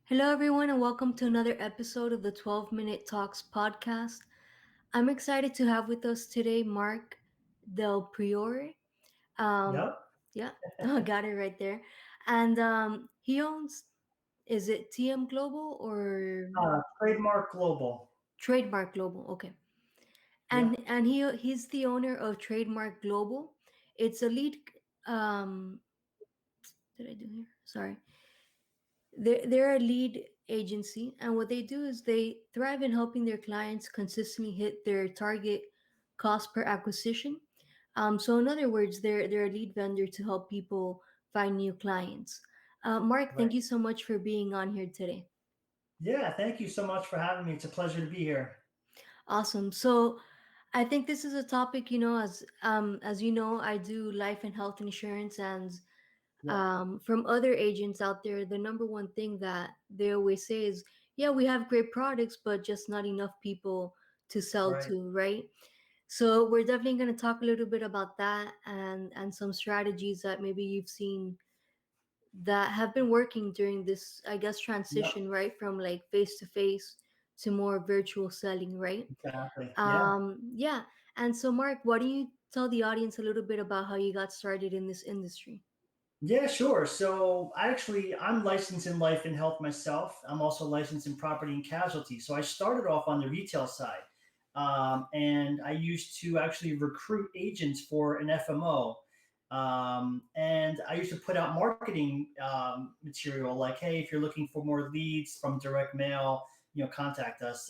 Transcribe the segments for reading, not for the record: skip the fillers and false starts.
Hello, everyone, and welcome to another episode of the 12-Minute Talks podcast. I'm excited to have with us today Marc Del Priore. Um, Yep. yeah, I got it right there. And he owns, is it TM Global or TradeMarc Global. TradeMarc Global? Okay. And Yep. and he's the owner of TradeMarc Global. It's a lead. Um, did I do here? Sorry. They're a lead agency, and what they do is they thrive in helping their clients consistently hit their target cost per acquisition. So, in other words, they're a lead vendor to help people find new clients. Mark, thank Right. you so much for being on here today. Yeah. Thank you so much for having me. It's a pleasure to be here. Awesome. So, I think this is a topic, as you know, I do life and health insurance, and Yep. from other agents out there, the number one thing that they always say is, yeah, we have great products, but just not enough people to sell Right. to, right? So we're definitely going to talk a little bit about that and some strategies that maybe you've seen that have been working during this, I guess, Yep. transition, right, from like face to face to more virtual selling, right? Exactly. Yeah. Yeah. And so, Mark, why don't you tell the audience a little bit about how you got started in this industry? Yeah. Sure. So I'm licensed in life and health myself. I'm also licensed in property and casualty. So I started off on the retail side, and I used to actually recruit agents for an FMO. And I used to put out marketing material like, "Hey, if you're looking for more leads from direct mail, contact us."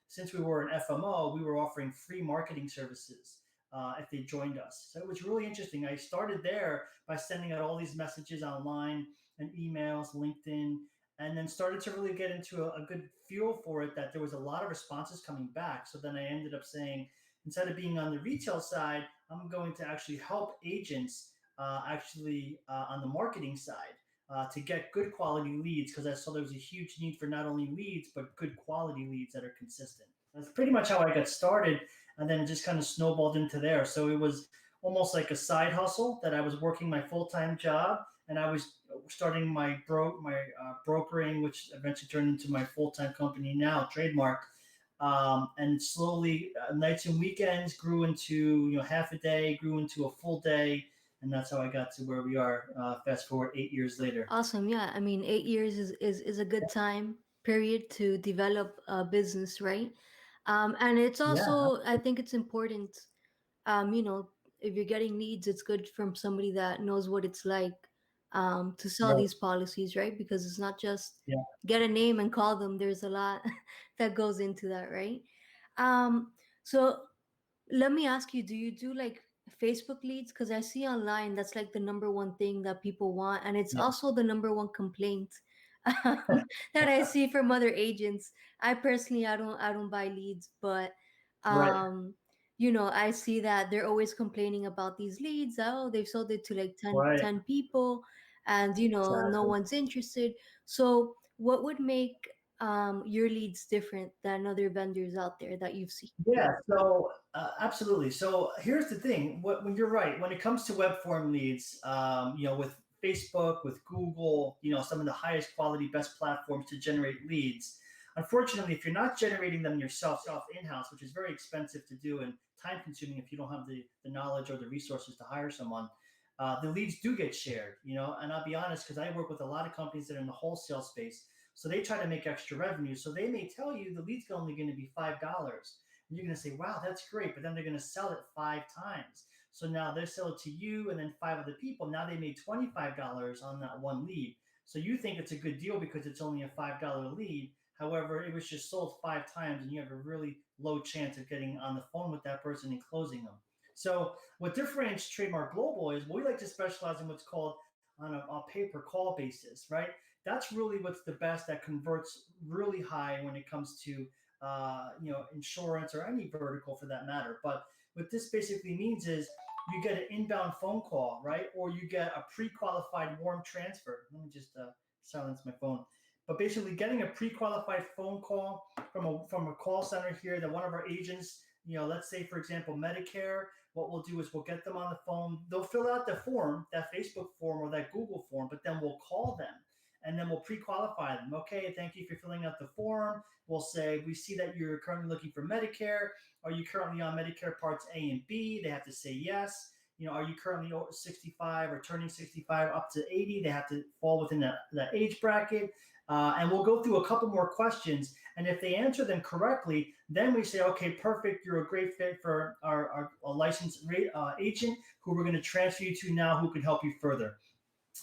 Since we were an FMO, we were offering free marketing services if they joined us. So it was really interesting. I started there by sending out all these messages online and emails, LinkedIn, and then started to really get into a good feel for it that there was a lot of responses coming back. So then I ended up saying, instead of being on the retail side, I'm going to actually help agents on the marketing side. To get good quality leads because I saw there was a huge need for not only leads but good quality leads that are consistent. That's pretty much how I got started, and then it just kind of snowballed into there. So it was almost like a side hustle that I was working my full time job, and I was starting my brokering, which eventually turned into my full time company now, TradeMarc. And slowly, nights and weekends grew into half a day, grew into a full day, and that's how I got to where we are. Fast forward 8 years later. Awesome. Yeah. I mean, 8 years is a good time period to develop a business, right? And it's Yeah, also, I think it's important, you know, if you're getting leads, it's good from somebody that knows what it's like to sell right. these policies, right? Because it's not just Yeah. get a name and call them. There's a lot that goes into that, right? So let me ask you, do you do like Facebook leads? Because I see online that's like the number one thing that people want, and it's Yeah. also the number one complaint that I see from other agents. I personally, I don't buy leads, but Right. um, I see that they're always complaining about these leads. Oh, they've sold it to like 10, Right. 10 people, and no Exactly. one's interested. So, what would make your leads different than other vendors out there that you've seen? Yeah, so absolutely. So here's the thing: when you're right, when it comes to web form leads, with Facebook, with Google, some of the highest quality, best platforms to generate leads. Unfortunately, if you're not generating them yourself in house, which is very expensive to do and time consuming if you don't have the knowledge or the resources to hire someone, the leads do get shared. And I'll be honest, because I work with a lot of companies that are in the wholesale space, so they try to make extra revenue. So they may tell you the lead's only going to be $5. You're going to say, wow, that's great. But then they're going to sell it 5 times. So now they sell it to you and then five other people. Now they made $25 on that one lead. So you think it's a good deal because it's only a $5 lead. However, it was just sold 5 times and you have a really low chance of getting on the phone with that person and closing them. So what differentiates TradeMarc Global is we like to specialize in what's called on a pay-per-call basis, right? That's really what's the best that converts really high when it comes to insurance or any vertical for that matter. But what this basically means is you get an inbound phone call, right? Or you get a pre-qualified warm transfer. Let me just silence my phone. But basically, getting a pre-qualified phone call from a call center here that one of our agents, let's say for example Medicare, what we'll do is we'll get them on the phone. They'll fill out the form, that Facebook form or that Google form, but then we'll call them and then we'll pre-qualify them. Okay, thank you for filling out the form. We'll say we see that you're currently looking for Medicare. Are you currently on Medicare Parts A and B? They have to say yes. Are you currently 65 or turning 65 up to 80? They have to fall within that age bracket. And we'll go through a couple more questions. And if they answer them correctly, then we say, okay, perfect. You're a great fit for our licensed agent who we're going to transfer you to now who can help you further.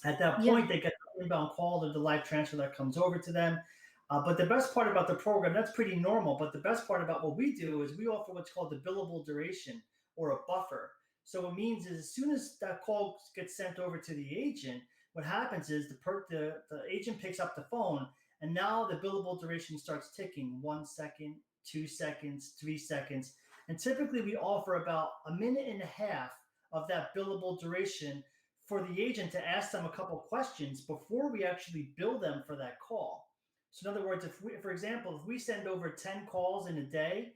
At that Yeah. point, they get the inbound call or the live transfer that comes over to them. But the best part about the program, that's pretty normal. But the best part about what we do is we offer what's called the billable duration or a buffer. So what it means is as soon as that call gets sent over to the agent, what happens is the agent picks up the phone, and now the billable duration starts ticking 1 second, 2 seconds, 3 seconds. And typically we offer about a minute and a half of that billable duration for the agent to ask them a couple questions before we actually bill them for that call. So in other words, for example, if we send over 10 calls in a day,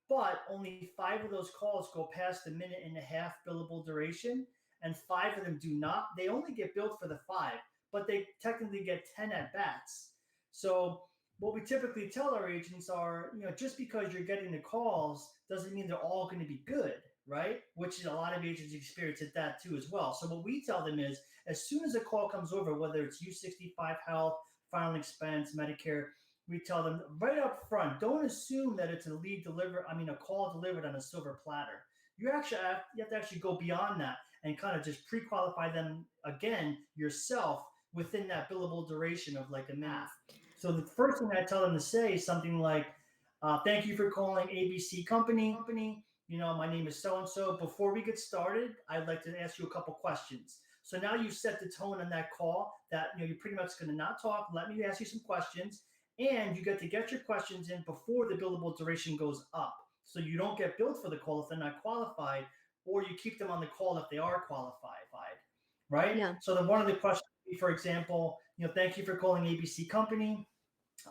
but only 5 of those calls go past the minute and a half billable duration, and 5 of them do not, they only get billed for the 5, but they technically get 10 at bats. So what we typically tell our agents are, just because you're getting the calls doesn't mean they're all going to be good, right? Which is a lot of agents experience at that too as well. So what we tell them is, as soon as a call comes over, whether it's U65 health, final expense, Medicare, we tell them right up front, don't assume that it's a call delivered on a silver platter. You have to actually go beyond that and kind of just pre-qualify them again yourself within that billable duration of like a minute. So the first thing I tell them to say is something like, thank you for calling ABC Company. My name is so-and-so. Before we get started, I'd like to ask you a couple questions. So now you set the tone on that call that you're pretty much going to not talk. Let me ask you some questions. And you get to get your questions in before the billable duration goes up. So you don't get billed for the call if they're not qualified, or you keep them on the call if they are qualified, right? Yeah. So then one of the questions, for example, thank you for calling ABC Company.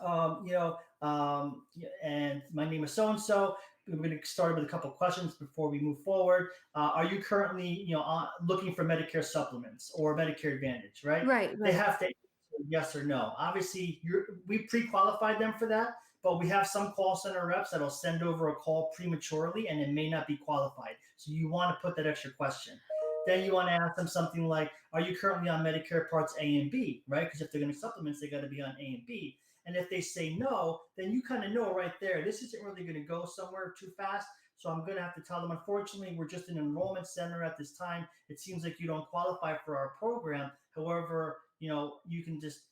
um, you know, and my name is so and so. We're going to start with a couple of questions before we move forward. Are you currently, looking for Medicare supplements or Medicare Advantage? Right? Right, They right. have to answer yes or no. Obviously, we pre-qualified them for that, but we have some call center reps that'll send over a call prematurely, and it may not be qualified. So you want to put that extra question. Then you want to ask them something like, "Are you currently on Medicare Parts A and B?" Right? Because if they're going to supplements, they got to be on A and B. And if they say no, then you kind of know right there, this isn't really going to go somewhere too fast. So I'm going to have to tell them, unfortunately, we're just an enrollment center at this time. It seems like you don't qualify for our program. However, you can just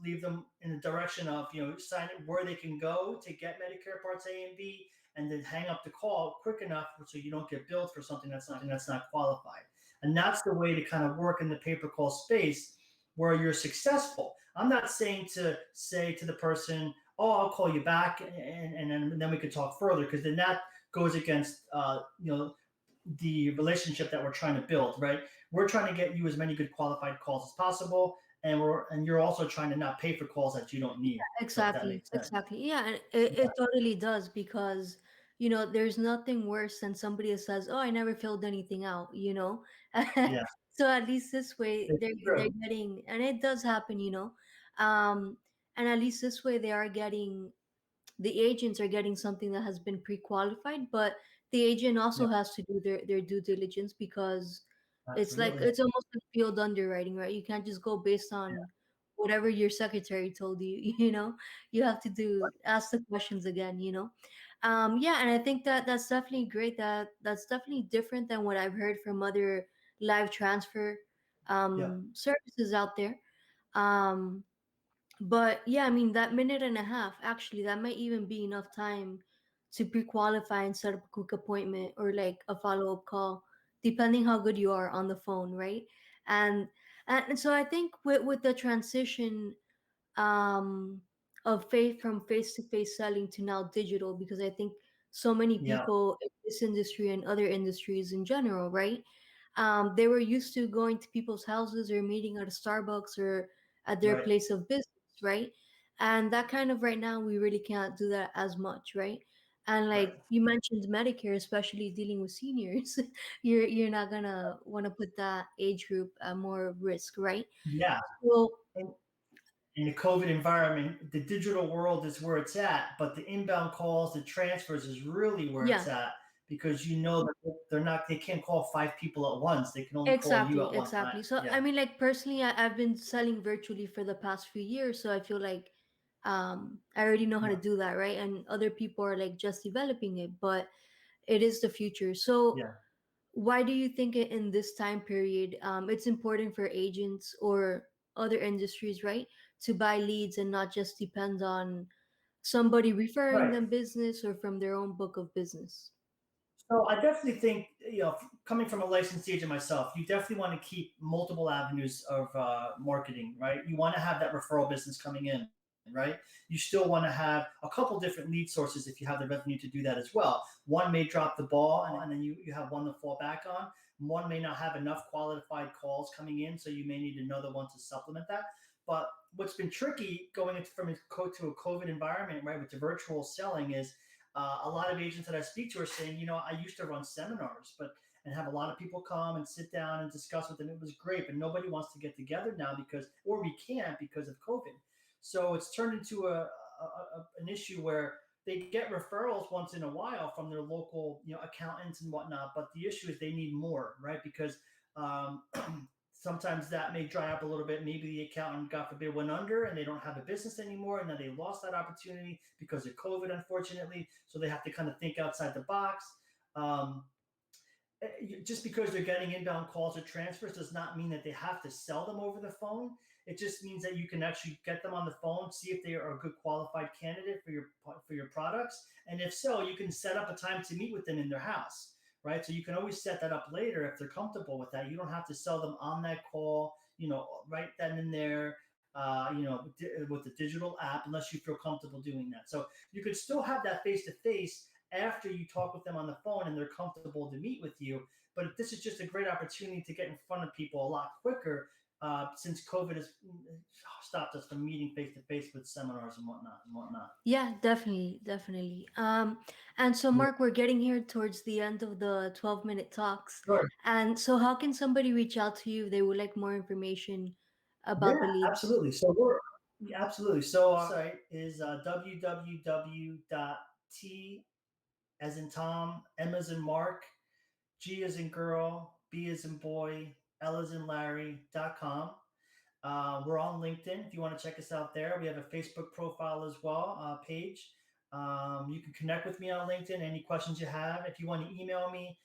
leave them in the direction of, sign it where they can go to get Medicare Parts A and B, and then hang up the call quick enough so you don't get billed for something that's not qualified. And that's the way to kind of work in the pay per call space where you're successful. I'm not saying to say to the person, "Oh, I'll call you back," and then we could talk further, because then that goes against the relationship that we're trying to build. Right? We're trying to get you as many good qualified calls as possible, and you're also trying to not pay for calls that you don't need. So if that Exactly, makes sense. exactly. Yeah, and it totally does because there's nothing worse than somebody that says, "Oh, I never filled anything out." Yeah, So at least this way it's they're true. getting, and it does happen. Um, and at least this way they are getting, the agents are getting something that has been pre-qualified, but the agent Yeah, also has to do their due diligence because absolutely. it's almost like field underwriting, right? You can't just go based on whatever your secretary told you. You have to do ask the questions again. Yeah, and I think that that's definitely great. That's definitely different than what I've heard from other live transfer Yeah, services out there. um but yeah, I mean, that minute and a half, actually, that might even be enough time to pre qualify and set up a quick appointment or like a follow up call, depending how good you are on the phone, right? And and so I think with the transition um of faith from face to face selling to now digital, because I think so many yeah, people in this industry and other industries in general, right? They were used to going to people's houses or meeting at a Starbucks or at their right. place of business, right? And that kind of right now we really can't do that as much, right? And Right. like you mentioned Medicare, especially dealing with seniors, you're not gonna want to put that age group at more risk, right? Yeah. So in the COVID environment, the digital world is where it's at, but the inbound calls, the transfers is really where Yeah, it's at because you know that they can't call five people at once. They can only call you exactly, at one time. exactly. So Yeah, I mean, like personally, I've been selling virtually for the past few years, so I feel like I already know how to yeah, do that, right? And other people are like just developing it, but it is the future. So yeah. why do you think in this time period it's important for agents or other industries, right, to buy leads and not just depend on somebody referring Right. them business or from their own book of business? So I definitely think, coming from a licensed agent myself, you definitely want to keep multiple avenues of marketing, right? You want to have that referral business coming in, right? You still want to have a couple different lead sources if you have the revenue to do that as well. One may drop the ball, and then you have one to fall back on. One may not have enough qualified calls coming in, so you may need another one to supplement that. But what's been tricky going into, from a to a COVID environment, right, with the virtual selling is a lot of agents that I speak to are saying, I used to run seminars, but and have a lot of people come and sit down and discuss with them. It was great, but nobody wants to get together now or we can't because of COVID. So it's turned into an issue where they get referrals once in a while from their local, accountants and whatnot. But the issue is they need more, right? Because um, sometimes that may dry up a little bit. Maybe the accountant, God forbid, went under and they don't have a business anymore, and then they lost that opportunity because of COVID, unfortunately. So they have to kind of think outside the box. Um, just because they're getting inbound calls or transfers does not mean that they have to sell them over the phone. It just means that you can actually get them on the phone, see if they are a good qualified candidate for your products, and if so, you can set up a time to meet with them in their house, right? So you can always set that up later if they're comfortable with that. You don't have to sell them on that call, right then and there. With the digital app, unless you feel comfortable doing that. So you could still have that face to face after you talk with them on the phone and they're comfortable to meet with you. But this is just a great opportunity to get in front of people a lot quicker since COVID has stopped us from meeting face to face with seminars and whatnot. Yeah, definitely, definitely. And so, Yeah. Mark, we're getting here towards the end of the 12-minute talks. Sure. And so, how can somebody reach out to you if they would like more information about Yeah, the leads? absolutely. So we're yeah, absolutely. So our website is www.t as in Tom, M as in Mark, G as in girl, B as in boy, L as in Larry.com. We're on LinkedIn if you want to check us out there. We have a Facebook profile as well, page. You can connect with me on LinkedIn. Any questions you have. If you want to email me,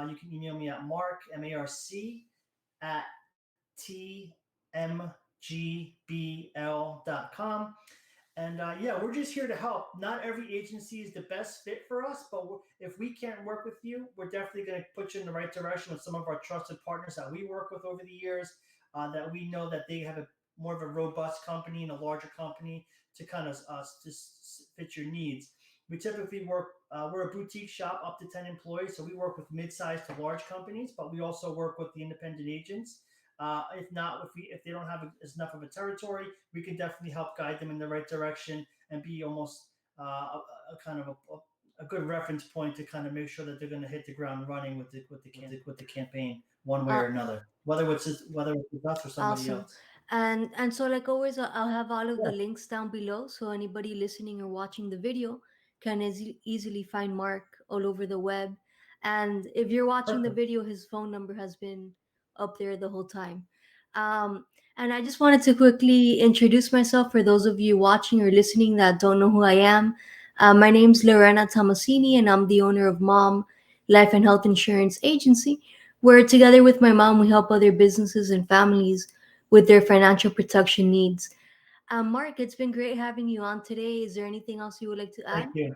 you can email me at Mark, MARC, at tmgbl.com. And yeah, we're just here to help. Not every agency is the best fit for us, but if we can't work with you, we're definitely going to put you in the right direction with some of our trusted partners that we work with over the years. That we know that they have a more of a robust company and a larger company to kind of just fit your needs. We typically work. We're a boutique shop up to 10 employees, so we work with mid-sized to large companies, but we also work with the independent agents. If not, if they don't have enough of a territory, we can definitely help guide them in the right direction and be almost a kind of a good reference point to kind of make sure that they're going to hit the ground running with the campaign one way Uh, or another, whether it's with us or somebody Awesome. else. And so like always, I'll have all of the Yeah, links down below so anybody listening or watching the video can easily find Mark all over the web. And if you're watching the perfect. video, his phone number has been up there the whole time. Um, and I just wanted to quickly introduce myself for those of you watching or listening that don't know who I am. My name's Lorena Tomasini, and I'm the owner of Mom Life and Health Insurance Agency, where together with my mom, we help other businesses and families with their financial protection needs. Mark, it's been great having you on today. Is there anything else you would like to add? Thank you.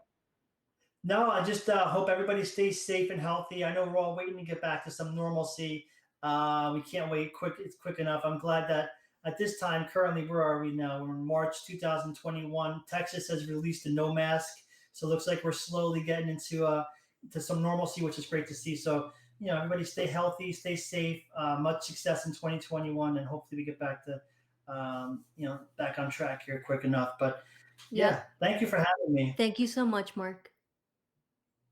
No, I just hope everybody stays safe and healthy. I know we're all waiting to get back to some normalcy. We can't wait quick. It's quick enough. I'm glad that at this time, currently, where are we now? We're in March 2021. Texas has released a no mask, so it looks like we're slowly getting into to some normalcy, which is great to see. So, everybody stay healthy, stay safe. Much success in 2021, and hopefully we get back to back on track here quick enough. But Yeah. yeah, thank you for having me. Thank you so much, Mark.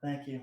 Thank you.